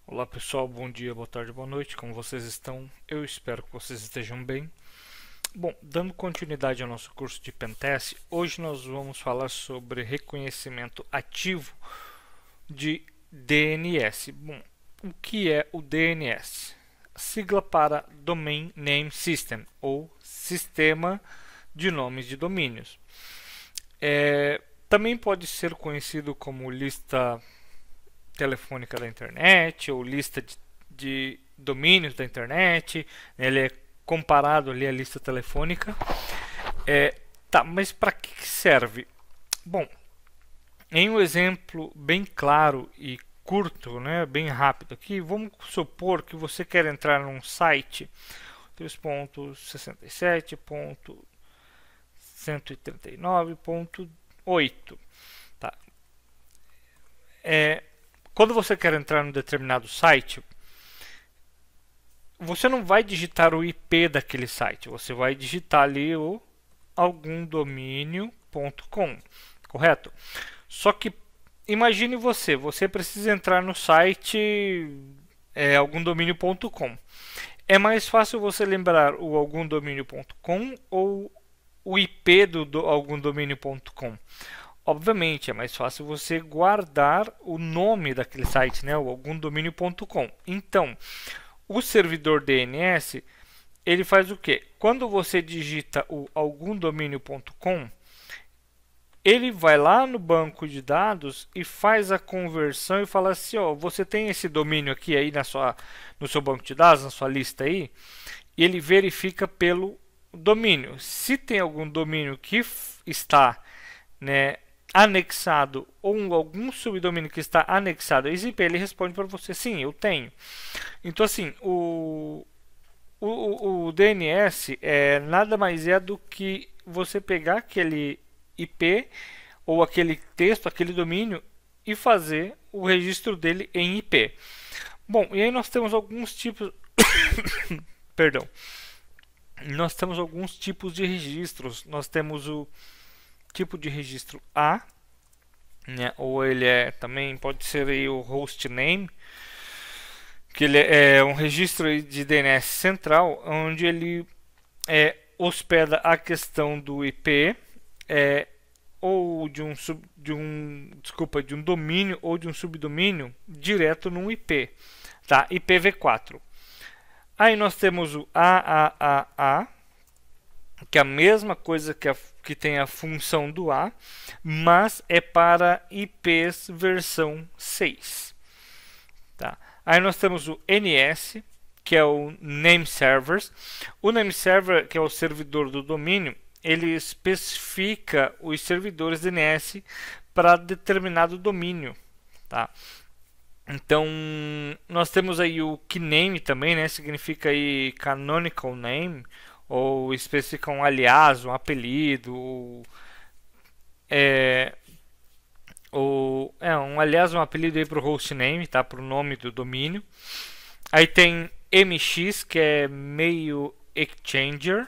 Olá pessoal, bom dia, boa tarde, boa noite, como vocês estão? Eu espero que vocês estejam bem. Bom, dando continuidade ao nosso curso de Pentest, hoje nós vamos falar sobre reconhecimento ativo de DNS. Bom, o que é o DNS? Sigla para Domain Name System, ou Sistema de Nomes de Domínios. Também pode ser conhecido como lista telefônica da internet ou lista de domínios da internet. Ele é comparado ali à lista telefônica. Tá, mas para que serve? Bom, em um exemplo bem claro e curto, né, bem rápido aqui, vamos supor que você quer entrar num site 3.67.139.8, tá? Quando você quer entrar num determinado site, você não vai digitar o IP daquele site, você vai digitar ali o algumdomínio.com, correto? Só que imagine você precisa entrar no site algumdomínio.com. É mais fácil você lembrar o algumdomínio.com ou o IP do algumdomínio.com? Obviamente, é mais fácil você guardar o nome daquele site, né, o algumdomínio.com. Então, o servidor DNS, ele faz o quê? Quando você digita o algumdomínio.com, ele vai lá no banco de dados e faz a conversão e fala assim, ó, você tem esse domínio aqui aí no seu banco de dados, na sua lista aí, e ele verifica pelo domínio. Se tem algum domínio que está, né, anexado ou algum subdomínio que está anexado a esse IP, ele responde para você, sim, eu tenho. Então, assim, o DNS nada mais é do que você pegar aquele IP ou aquele texto, aquele domínio e fazer o registro dele em IP. Bom, e aí nós temos alguns tipos perdão. Nós temos alguns tipos de registros. Nós temos o tipo de registro A, né, ou ele também pode ser aí o hostname, que ele é um registro de DNS central, onde ele hospeda a questão do IP, ou de um domínio ou de um subdomínio direto num IP, tá? IPv4. Aí nós temos o AAAA, que é a mesma coisa que tem a função do A, mas é para IPs versão 6. Tá? Aí nós temos o NS, que é o Name Servers. O Name Server, que é o servidor do domínio, ele especifica os servidores DNS para determinado domínio. Tá? Então, nós temos aí o Keyname também, né? Significa aí canonical name, ou especifica um alias, um apelido, um alias, um apelido aí para o hostname, tá? Para o nome do domínio. Aí tem MX, que é Mail Exchanger.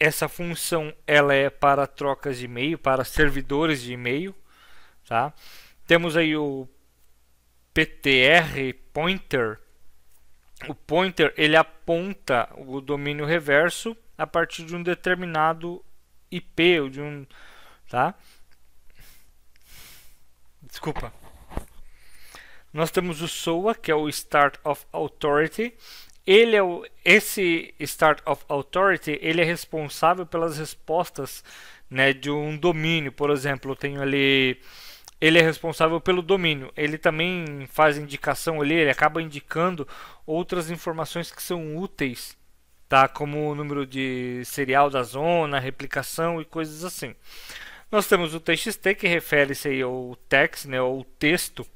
Essa função ela é para trocas de e-mail, para servidores de e-mail, tá? Temos aí o PTR, Pointer. O pointer ele aponta o domínio reverso a partir de um determinado IP ou de um, tá? Desculpa. Nós temos o SOA, que é o Start of Authority. Esse Start of Authority ele é responsável pelas respostas, né, de um domínio. Por exemplo, eu tenho ali, ele é responsável pelo domínio. Ele também faz indicação ali, ele acaba indicando outras informações que são úteis, tá? Como o número de serial da zona, replicação e coisas assim. Nós temos o TXT, que refere-se aí ao text, né, ao texto,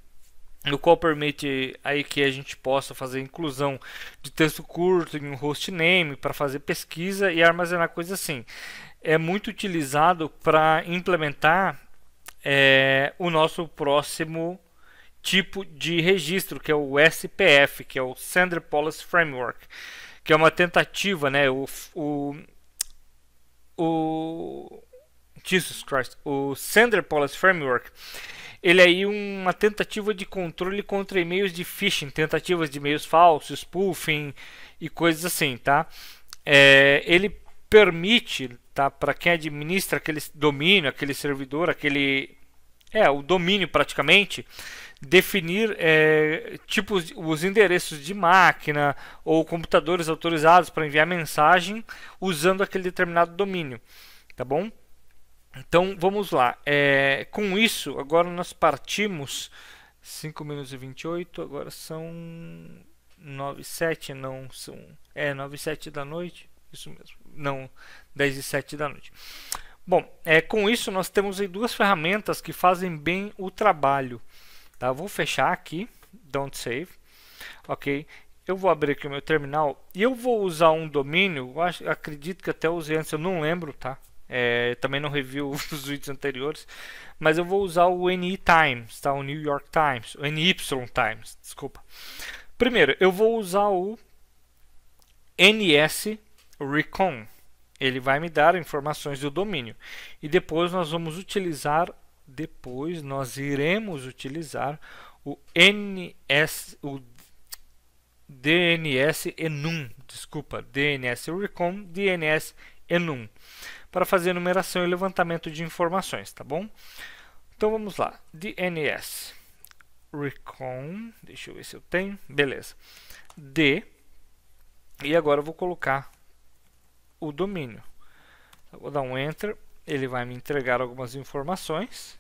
no qual permite aí que a gente possa fazer inclusão de texto curto em um hostname para fazer pesquisa e armazenar coisas assim. É muito utilizado para implementar o nosso próximo tipo de registro, que é o SPF, que é o Sender Policy Framework, que é uma tentativa, né, o Jesus Christ, o Sender Policy Framework, ele é aí uma tentativa de controle contra e-mails de phishing, tentativas de e-mails falsos, spoofing e coisas assim, tá? Ele permite, tá, para quem administra aquele domínio, aquele servidor, o domínio praticamente, definir tipos, os endereços de máquina ou computadores autorizados para enviar mensagem usando aquele determinado domínio, tá bom? Então vamos lá. Com isso, agora nós partimos 5 minutos e 28, agora são 9 e 7, não são 9 e 7 da noite, isso mesmo, não 10 e 7 da noite. Bom, com isso nós temos aí duas ferramentas que fazem bem o trabalho. Tá? Vou fechar aqui, don't save, ok? Eu vou abrir aqui o meu terminal e eu vou usar um domínio, acredito que até usei antes, eu não lembro, tá? Também não review os vídeos anteriores, mas eu vou usar o NY Times, tá? O New York Times, o NY Times, desculpa. Primeiro, eu vou usar o NS Recon. Ele vai me dar informações do domínio. E depois nós iremos utilizar o DNS Enum, DNS Recon, DNS Enum, para fazer numeração e levantamento de informações, tá bom? Então vamos lá, DNS Recon, deixa eu ver se eu tenho, beleza, e agora eu vou colocar o domínio. Eu vou dar um Enter, ele vai me entregar algumas informações.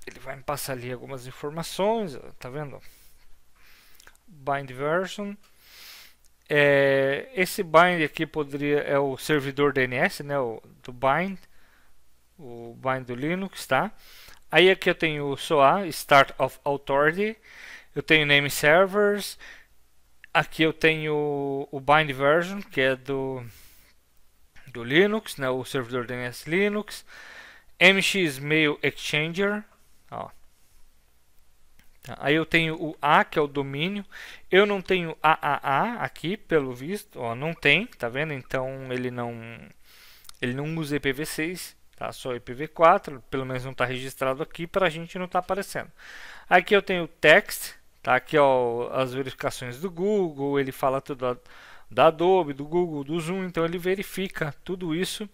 Ele vai me passar ali algumas informações, tá vendo? Bind version. Esse bind aqui é o servidor DNS, né? O bind do Linux, tá? Aí aqui eu tenho o SOA, Start of Authority. Eu tenho name servers. Aqui eu tenho o bind version, que é do Linux, né, o servidor DNS Linux. MX Mail Exchanger. Ó. Tá. Aí eu tenho o A, que é o domínio. Eu não tenho AAA aqui, pelo visto. Ó, não tem, tá vendo? Então ele não usa IPv6, tá? Só IPv4, pelo menos não está registrado aqui, para a gente não está aparecendo. Aqui eu tenho o text. Tá, aqui ó, as verificações do Google, ele fala tudo da Adobe, do Google, do Zoom, então ele verifica tudo isso.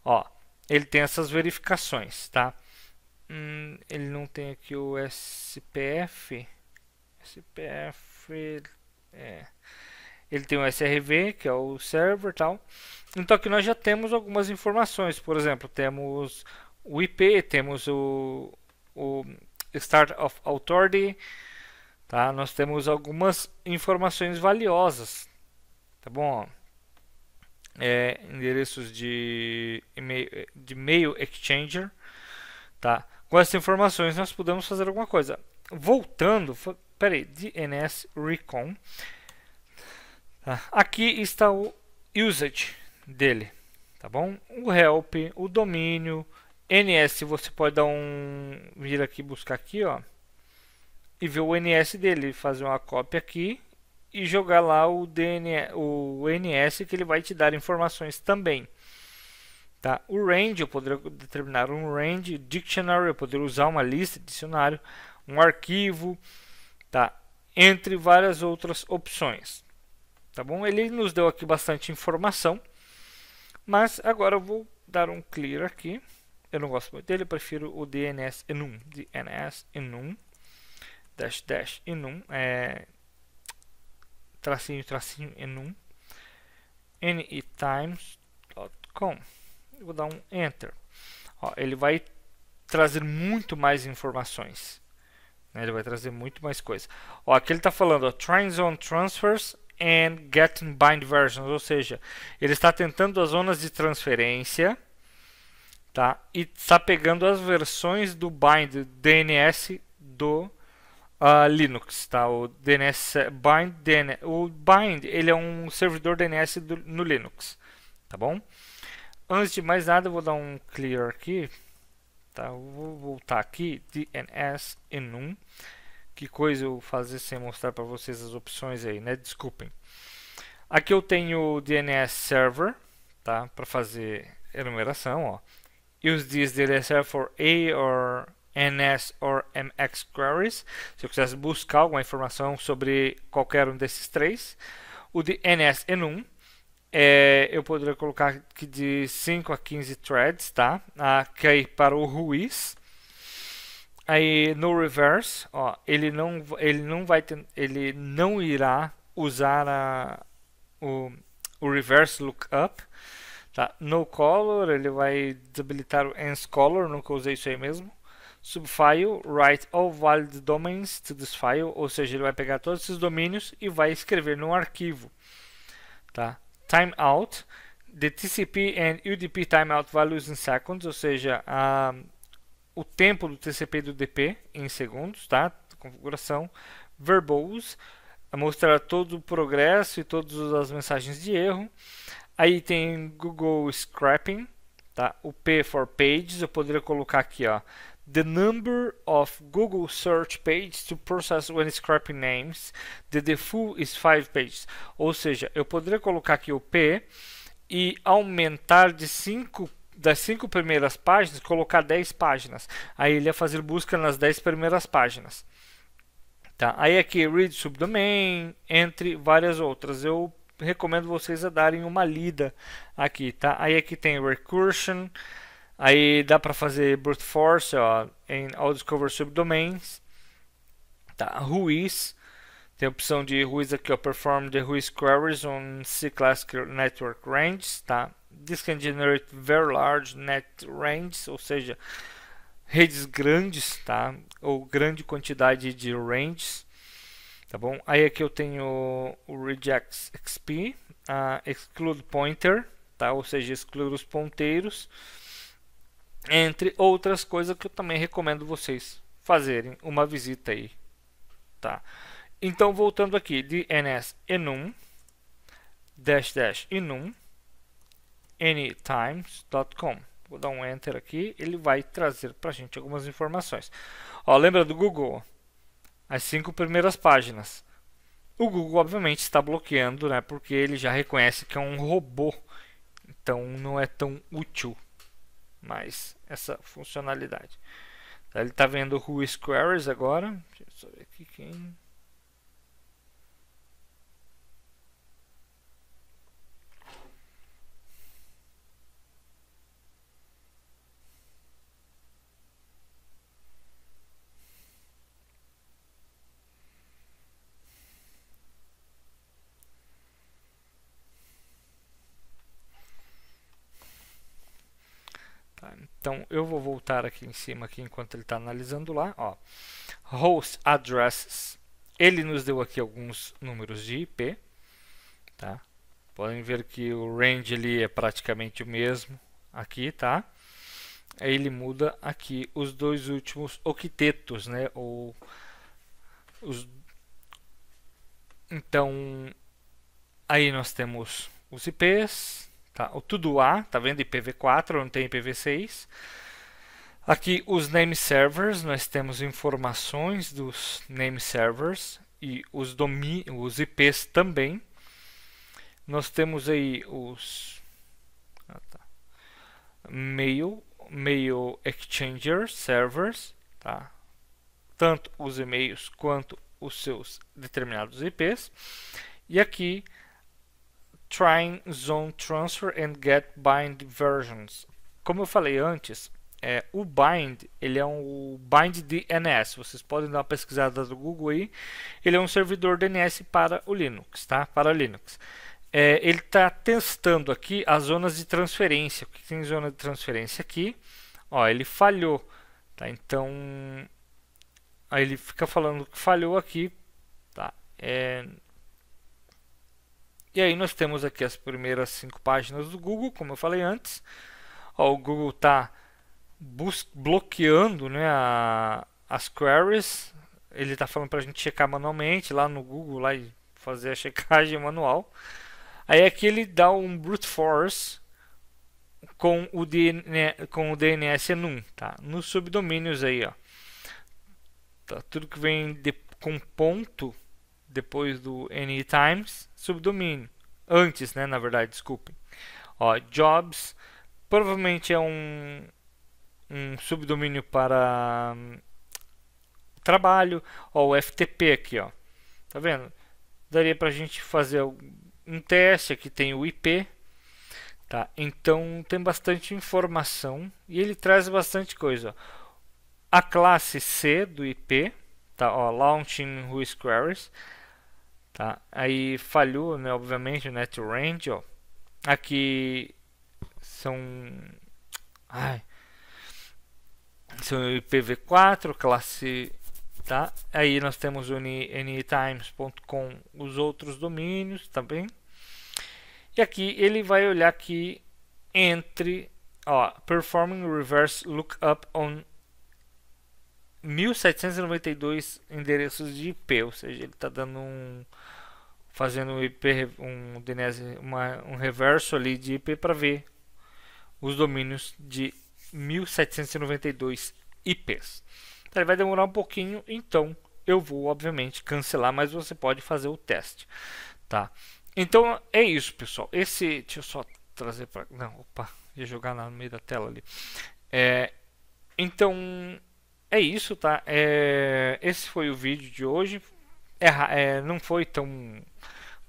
Ó, ele tem essas verificações, tá? Ele não tem aqui o SPF. Ele tem o SRV, que é o server, tal. Então aqui nós já temos algumas informações. Por exemplo, temos o IP, temos o Start of Authority. Tá? Nós temos algumas informações valiosas, tá bom? Endereços de mail exchanger, tá? Com essas informações nós podemos fazer alguma coisa. Voltando, peraí, DNS Recon. Tá? Aqui está o usage dele, tá bom? O help, o domínio, NS. Você pode dar vir aqui buscar aqui, ó. E ver o NS dele, fazer uma cópia aqui e jogar lá o NS, que ele vai te dar informações também. Tá? O range, eu poderia determinar um range, dictionary, eu poderia usar uma lista, dicionário, um arquivo, tá? Entre várias outras opções. Tá bom? Ele nos deu aqui bastante informação, mas agora eu vou dar um clear aqui. Eu não gosto muito dele, eu prefiro o DNS Enum. DNS Enum. -- enum, tracinho enum, nytimes.com. Vou dar um enter. Ó, ele vai trazer muito mais informações, né? Ele vai trazer muito mais coisa. Ó, aqui ele está falando, ó, trying zone transfers and getting bind versions, ou seja, ele está tentando as zonas de transferência, tá? E está pegando as versões do bind DNS do Linux, tá? O DNS Bind, ele é um servidor DNS no Linux, tá bom? Antes de mais nada, eu vou dar um clear aqui, tá? Eu vou voltar aqui, DNS Enum. Que coisa eu fazer sem mostrar para vocês as opções aí, né? Desculpem. Aqui eu tenho o DNS Server, tá? Para fazer enumeração, ó. use this DLSR for A or NS or MX queries. Se eu quisesse buscar alguma informação sobre qualquer um desses três. O de NS Enum, eu poderia colocar aqui de 5 a 15 threads, tá? Aqui aí para o Ruiz. Aí no reverse, ó, ele não irá usar o reverse lookup, tá? No color, ele vai desabilitar o ends color, nunca usei isso aí mesmo. Subfile, write all valid domains to this file, ou seja, ele vai pegar todos esses domínios e vai escrever no arquivo, tá? Timeout, the TCP and UDP timeout values in seconds, ou seja, o tempo do TCP e do UDP em segundos, tá? Configuração. Verbose, mostrar todo o progresso e todas as mensagens de erro. Aí tem Google Scraping, tá? O P for Pages, eu poderia colocar aqui, ó, the number of Google search pages to process when scraping names. The default is 5 pages. Ou seja, eu poderia colocar aqui o P e aumentar de 5 das 5 primeiras páginas, colocar 10 páginas. Aí ele ia fazer busca nas 10 primeiras páginas. Tá? Aí aqui read subdomain, entre várias outras. Eu recomendo vocês a darem uma lida aqui, tá? Aí aqui tem recursion, aí dá para fazer brute force, ó, em all discover subdomains, tá? Ruiz, tem a opção de Ruiz aqui, ó, perform the Ruiz queries on C-class network ranges, tá? This can generate very large net ranges, ou seja, redes grandes, tá? Ou grande quantidade de ranges. Tá bom? Aí aqui eu tenho o regex XP, exclude pointer, tá? Ou seja, excluir os ponteiros, entre outras coisas que eu também recomendo vocês fazerem uma visita aí, tá? Então voltando aqui, DNS enum enum anytimes.com. Vou dar um enter aqui, ele vai trazer para a gente algumas informações. Ó, lembra do Google? As 5 primeiras páginas. O Google obviamente está bloqueando, né? Porque ele já reconhece que é um robô, então não é tão útil mais essa funcionalidade. Ele está vendo o Who is Queries agora. Deixa eu só ver aqui quem. Então eu vou voltar aqui em cima aqui enquanto ele está analisando lá, ó. Host addresses. Ele nos deu aqui alguns números de IP, tá? Podem ver que o range ali é praticamente o mesmo aqui, tá? Aí ele muda aqui os dois últimos octetos, né? Então aí nós temos os IPs. Tá? O tudo A, tá vendo? IPv4, não tem IPv6. Aqui os name servers, nós temos informações dos name servers e os IPs também. Nós temos aí os mail exchanger servers, tá? Tanto os e-mails quanto os seus determinados IPs. E aqui Trying Zone Transfer and Get Bind Versions. Como eu falei antes, o bind, ele é um bind DNS. Vocês podem dar uma pesquisada do Google aí. Ele é um servidor DNS para o Linux, tá? Para Linux. Ele está testando aqui as zonas de transferência. O que tem zona de transferência aqui? Ó, ele falhou, tá? Então, aí ele fica falando que falhou aqui, tá? E aí nós temos aqui as primeiras 5 páginas do Google, como eu falei antes. Ó, o Google está bloqueando, né, as queries. Ele está falando para a gente checar manualmente lá no Google lá, e fazer a checagem manual. Aí aqui ele dá um brute force com o DNS enum, tá? Nos subdomínios aí, ó. Tá, tudo que vem com ponto depois do anytimes, subdomínio. Antes, né, na verdade, desculpem. Ó, jobs, provavelmente é um um subdomínio para trabalho. Ó, o FTP aqui, ó. Tá vendo? Daria para a gente fazer um teste. Aqui tem o IP. Tá? Então tem bastante informação e ele traz bastante coisa. A classe C do IP, tá? Ó, launching Whois Queries, tá? Aí falhou, né? Obviamente, o net range, ó. Aqui são são IPv4 classe, tá? Aí nós temos o anytimes.com, os outros domínios também. E aqui ele vai olhar aqui entre, ó, performing reverse lookup on 1792 endereços de IP, ou seja, ele está dando fazendo um IP, um DNS, um reverso ali de IP para ver os domínios de 1792 IPs. Então, ele vai demorar um pouquinho, então eu vou obviamente cancelar, mas você pode fazer o teste, tá? Então é isso, pessoal. Deixa eu só trazer para, não, opa, ia jogar no meio da tela ali. Então é isso, tá? Esse foi o vídeo de hoje. Não foi tão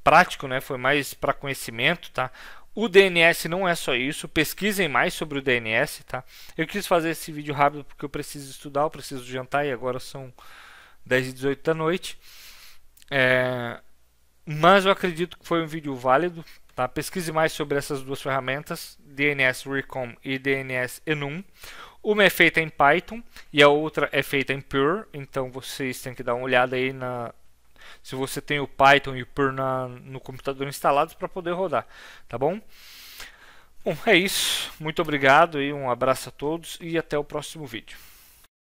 prático, né? Foi mais para conhecimento, tá? O DNS não é só isso. Pesquisem mais sobre o DNS, tá? Eu quis fazer esse vídeo rápido porque eu preciso estudar, eu preciso jantar e agora são 10h18 da noite. Mas eu acredito que foi um vídeo válido, tá? Pesquise mais sobre essas duas ferramentas, DNS Recon e DNS Enum. Uma é feita em Python e a outra é feita em Perl, então vocês têm que dar uma olhada aí se você tem o Python e o Perl no computador instalados para poder rodar, tá bom? Bom, é isso. Muito obrigado e um abraço a todos e até o próximo vídeo.